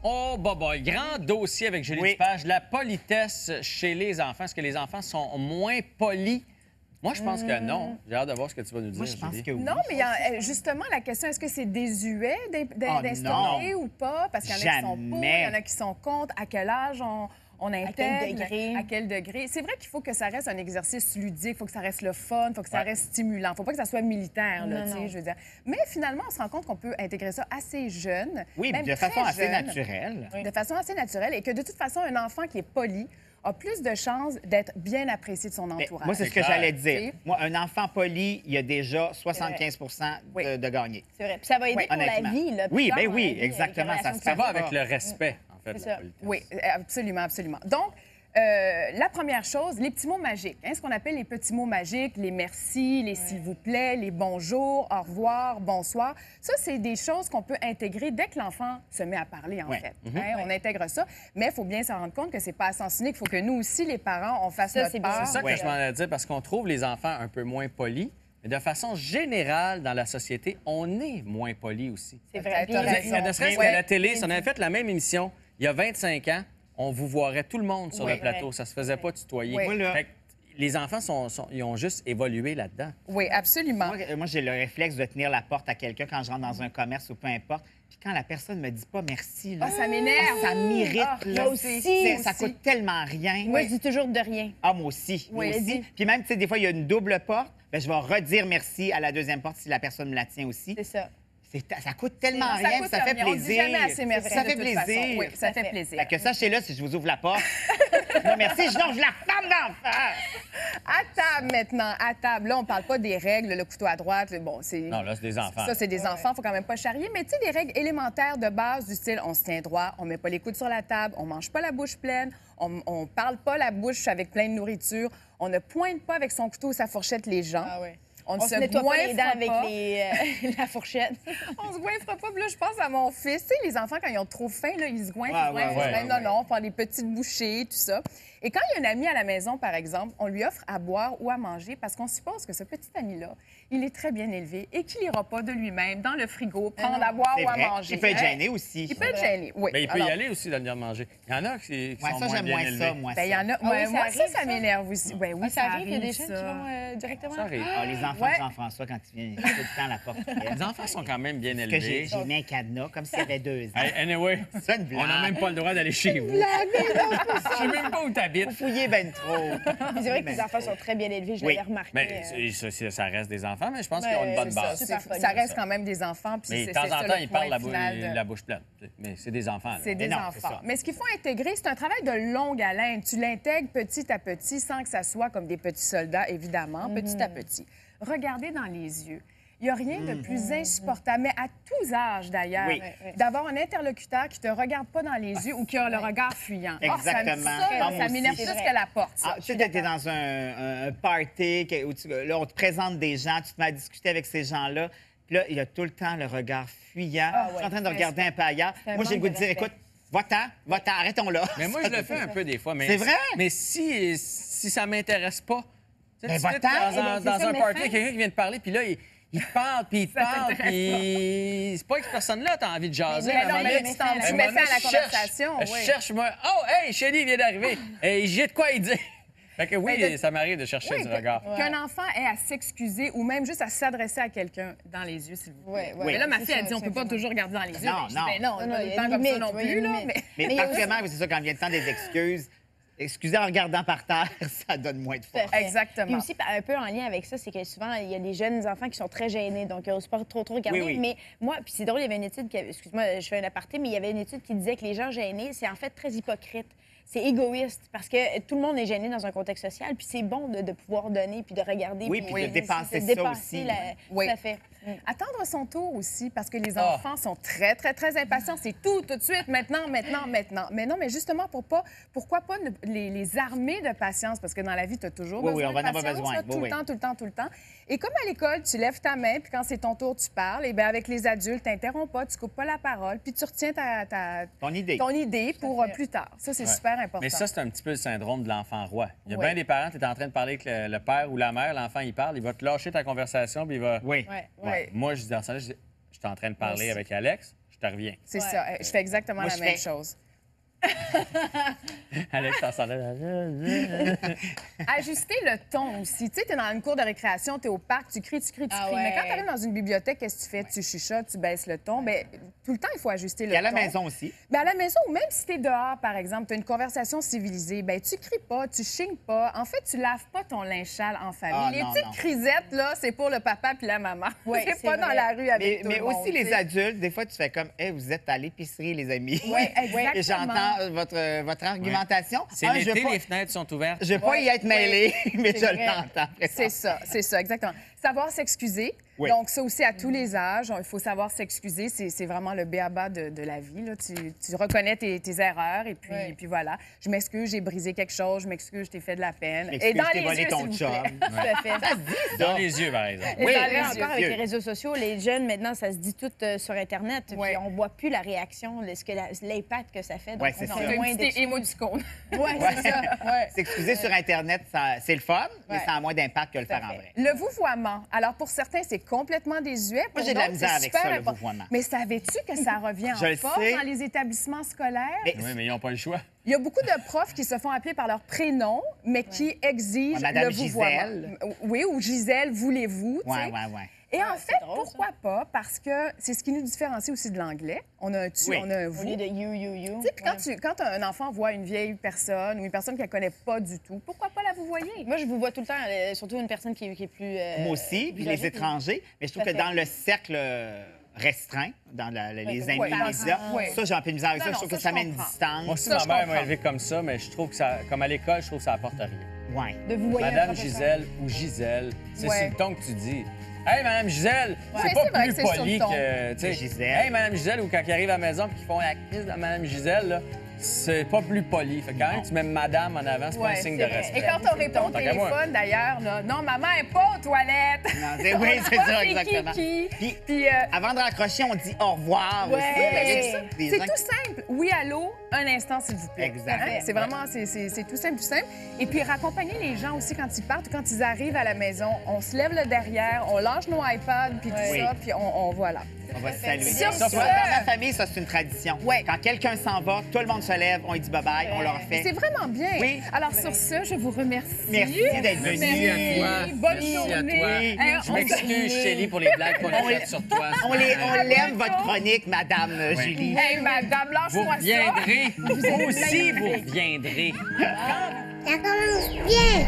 Oh, boy, grand dossier avec Julie Dupage. La politesse chez les enfants. Est-ce que les enfants sont moins polis? Moi, je pense que non. J'ai hâte de voir ce que tu vas nous dire. Moi, je pense que oui. Non, mais justement, la question, est-ce que c'est désuet d'instaurer ou pas? Parce qu'il y en a qui sont pour, il y en a qui sont contre. À quel âge on intègre? À quel degré? C'est vrai qu'il faut que ça reste un exercice ludique, il faut que ça reste le fun, il faut que ça reste stimulant. Il ne faut pas que ça soit militaire, là, je veux dire. Mais finalement, on se rend compte qu'on peut intégrer ça assez jeune. Oui, même de façon assez jeune, naturelle. De façon assez naturelle. Et que de toute façon, un enfant qui est poli a plus de chances d'être bien apprécié de son entourage. Moi, c'est ce que j'allais dire. Moi, un enfant poli, il y a déjà 75 de gagner. C'est vrai. Puis ça va aider pour la vie. Là, oui, bien oui, exactement. Ça va avec le respect, en fait. C'est ça. Oui, absolument, absolument. Donc, la première chose, les petits mots magiques. Ce qu'on appelle les petits mots magiques, les merci, les s'il vous plaît, les bonjour, au revoir, bonsoir. Ça, c'est des choses qu'on peut intégrer dès que l'enfant se met à parler, en fait. On intègre ça, mais il faut bien se rendre compte que c'est pas à sens unique. Il faut que nous aussi, les parents, on fasse notre part. C'est ça que je m'en allais dire, parce qu'on trouve les enfants un peu moins polis. Mais de façon générale, dans la société, on est moins poli aussi. C'est vrai. Ne serait-ce qu'à la télé, si on avait fait la même émission il y a 25 ans, on vous voirait tout le monde sur le plateau. Ça se faisait pas tutoyer. Fait que les enfants, ils ont juste évolué là-dedans. Oui, absolument. Moi, j'ai le réflexe de tenir la porte à quelqu'un quand je rentre dans un commerce ou peu importe. Puis quand la personne me dit pas merci, là, ça m'énerve. Ça m'irrite. Moi aussi. Ça coûte tellement rien. Moi, je dis toujours de rien. Ah, moi aussi. Moi aussi. Puis même, tu sais, des fois, il y a une double porte. Bien, je vais redire merci à la deuxième porte si la personne me la tient aussi. C'est ça. Ça coûte tellement rien, coûte ça fait plaisir. On dit jamais assez merci. Ça fait plaisir. Oui, ça fait plaisir. Fait que sachez-le, si je vous ouvre la porte. Non, merci, je la ferme d'enfer. À table maintenant, à table. Là, on parle pas des règles, le couteau à droite. Bon, c'est. Non, là, c'est des enfants. Ça, c'est des enfants, faut quand même pas charrier. Mais tu sais, des règles élémentaires de base du style on se tient droit, on met pas les coudes sur la table, on mange pas la bouche pleine, on parle pas la bouche avec plein de nourriture, on ne pointe pas avec son couteau ou sa fourchette les gens. Ah ouais. On se nettoie pas les dents avec la fourchette. On se goinfre pas. Puis là, je pense à mon fils. Tu sais, les enfants, quand ils ont trop faim, là, ils se goinfrent. Non, faire des petites bouchées, tout ça. Et quand il y a un ami à la maison, par exemple, on lui offre à boire ou à manger parce qu'on suppose que ce petit ami-là, il est très bien élevé et qu'il n'ira pas de lui-même dans le frigo prendre à boire ou à manger. Il peut être gêné aussi. Il peut être gêné, oui. Mais il peut y aller aussi dans le manger. Il y en a qui sont moins bien élevés. Ça, moi, il y en a. Moi, ça m'énerve aussi. Oui, ça arrive. Il y a des gens qui vont directement. Ça arrive. Les enfants de Jean-François, quand ils viennent, tout le temps à la porte. Les enfants sont quand même bien élevés. J'ai mis un cadenas comme s'il y avait 2 ans. Anyway, C'est une blague. on n'a même pas le droit d'aller chez vous. Je sais même pas où t'habites. Vous fouillez ben trop. C'est vrai que les enfants sont très bien élevés, je l'avais remarqué. Mais ça reste des enfants, mais je pense qu'ils ont une bonne base. Ça reste quand même des enfants. Mais de temps en temps, ils parlent la bouche pleine. Mais c'est des enfants. C'est des enfants. Mais ce qu'il faut intégrer, c'est un travail de longue haleine. Tu l'intègres petit à petit sans que ça soit comme des petits soldats, évidemment, petit à petit. Regardez dans les yeux. Il n'y a rien de plus insupportable, mais à tous âges d'ailleurs, d'avoir un interlocuteur qui ne te regarde pas dans les yeux ou qui a le regard fuyant. Exactement. Ça m'énerve plus que la porte. Tu sais, tu es dans un party où là, on te présente des gens, tu te mets à discuter avec ces gens-là, puis là, il y a tout le temps le regard fuyant. Je suis en train de regarder un peu ailleurs. Moi, j'ai le goût de dire, écoute, va-t'en, arrêtons là. Mais moi, je le fais un peu des fois. C'est vrai? Mais si ça m'intéresse pas, tu sais, va-t'en. Dans un party, il y a quelqu'un qui vient de parler, puis là, il te parle, puis puis c'est pas que cette personne-là, t'as envie de jaser. Mais tu mets ça à la conversation. Je cherche, moi. Oh, hey, Chélie vient d'arriver. Et j'ai de quoi il dire. Fait que oui, ça m'arrive de chercher du regard. Qu'un enfant ait à s'excuser ou même juste à s'adresser à quelqu'un dans les yeux, s'il vous plaît. Mais là, ma fille, elle dit on peut pas toujours regarder dans les yeux. Non, pas tout le temps comme ça non plus. Mais particulièrement, c'est ça, quand vient le temps des excuses, excuser en regardant par terre, ça donne moins de force. Exactement. Puis aussi, un peu en lien avec ça, c'est que souvent, il y a des jeunes enfants qui sont très gênés, donc ils n'osent pas trop regarder. Oui. Mais moi, puis c'est drôle, il y avait une étude, excuse-moi, je fais un aparté, mais il y avait une étude qui disait que les gens gênés, c'est en fait très hypocrite. C'est égoïste parce que tout le monde est gêné dans un contexte social, puis c'est bon de pouvoir donner puis de regarder. Oui, puis de dépasser ça aussi. Tout à fait. Attendre son tour aussi, parce que les enfants sont très, très, très impatients. C'est tout de suite, maintenant. Mais non, mais justement, pourquoi pas les armer de patience? Parce que dans la vie, tu as toujours besoin de patience. Tout le temps. Et comme à l'école, tu lèves ta main, puis quand c'est ton tour, tu parles. Et bien, avec les adultes, tu n'interromps pas, tu coupes pas la parole, puis tu retiens ton idée pour plus tard. Ça, c'est super important. Mais ça, c'est un petit peu le syndrome de l'enfant roi. Il y a bien des parents, tu es en train de parler avec le père ou la mère, l'enfant, il parle, il va te lâcher ta conversation, puis il va... Oui. Moi, je dis dans ça, je suis en train de parler avec Alex, je te reviens. C'est ça. Je fais exactement la même chose. Alex, ça s'en Ajuster le ton aussi. Tu sais, t'es dans une cour de récréation, t'es au parc, tu cries. Mais quand t'arrives dans une bibliothèque, qu'est-ce que tu fais? Tu chuchotes, tu baisses le ton. Bien, tout le temps, il faut ajuster le ton. Et à la maison aussi. Bien, à la maison, ou même si t'es dehors, par exemple, t'as une conversation civilisée, bien, tu cries pas, tu chignes pas. En fait, tu laves pas ton linge sale en famille. Les petites crisettes, là, c'est pour le papa puis la maman. Ouais, c'est pas dans la rue avec tout mais le monde. aussi les adultes, des fois, tu fais comme, hey, vous êtes à l'épicerie, les amis. Oui, exactement. Et j'entends votre argumentation. C'est l'été, les fenêtres sont ouvertes. Je ne veux pas y être mêlée, mais je l'entends. C'est ça, exactement. Savoir s'excuser. Oui. Donc, ça aussi, à tous les âges, il faut savoir s'excuser. C'est vraiment le b.a.-ba de la vie. Là. Tu reconnais tes erreurs et puis voilà. Je m'excuse, j'ai brisé quelque chose. Je m'excuse, je t'ai fait de la peine. Et dans les yeux, ton chum. Tout à fait. Ça se dit, Dans les yeux, par exemple. Oui, dans les encore yeux. avec les réseaux sociaux, les jeunes, maintenant, ça se dit tout sur Internet. Puis on voit plus la réaction, l'impact que ça fait. Donc, c'est ça. C'est un petit émoticône. Oui, c'est ça. S'excuser sur Internet, c'est le fun, mais ça a moins d'impact que le faire en vrai. Le vouvoiement. Alors, pour certains, c'est complètement désuet. Moi, j'ai de la misère avec ça, le vouvoiement. Mais savais-tu que ça revient en force dans les établissements scolaires? Oui, mais ils n'ont pas le choix. Il y a beaucoup de profs qui se font appeler par leur prénom, mais qui exigent Madame le vouvoiement. Gisèle. Oui, ou Gisèle, voulez-vous. Oui. Et en fait, pourquoi pas? Parce que c'est ce qui nous différencie aussi de l'anglais. On a un tu, on a un vous. Au lieu de you. Tu sais, quand un enfant voit une vieille personne ou une personne qu'elle connaît pas du tout, pourquoi pas la vouvoyer? Moi, je vous vois tout le temps, surtout une personne qui est plus... Moi aussi, puis les étrangers. Mais je trouve que dans le cercle restreint, dans les amis immédiats, ça, j'ai un peu de misère avec ça. Je trouve que ça met une distance. Moi aussi, ma mère m'a élevé comme ça, mais je trouve que ça, comme à l'école, je trouve que ça apporte rien. Oui. De vous voyer Madame Gisèle ou Gisèle, c'est sur le ton que tu dis. Hey, Madame Gisèle, c'est pas plus poli que. Tu sais, Gisèle. Hey, Madame Gisèle, ou quand ils arrivent à la maison et qu'ils font la crise de Madame Gisèle, là, c'est pas plus poli. Fait que quand même, tu mets Madame en avant, c'est pas un signe de respect. Et quand on répond au téléphone, d'ailleurs, là, non, maman n'est pas aux toilettes. Non, oui, c'est ça, exactement. Puis, avant de raccrocher, on dit au revoir aussi. C'est tout simple. Oui, allô, un instant, s'il vous plaît. Exact. C'est vraiment, c'est tout simple, tout simple. Et puis, raccompagner les gens aussi quand ils partent ou quand ils arrivent à la maison. On se lève le derrière, on lâche nos iPads, puis tout ça, puis on voilà. On va se saluer. Sur Ça, ce- dans ma famille, ça, c'est une tradition. Ouais. Quand quelqu'un s'en va, tout le monde se lève, on lui dit bye-bye, on leur fait. C'est vraiment bien. Oui. Alors, sur ce, je vous remercie. Merci d'être venu. Merci à toi. Bonne Merci journée. à toi. Hey, Je m'excuse, Chélie, pour les blagues qu'on a faites sur toi. On l'aime, votre chronique, Madame Julie. Hey, madame, Vous lâche-moi ça. reviendrez. Vous aussi, vous reviendrez. Ça commence bien.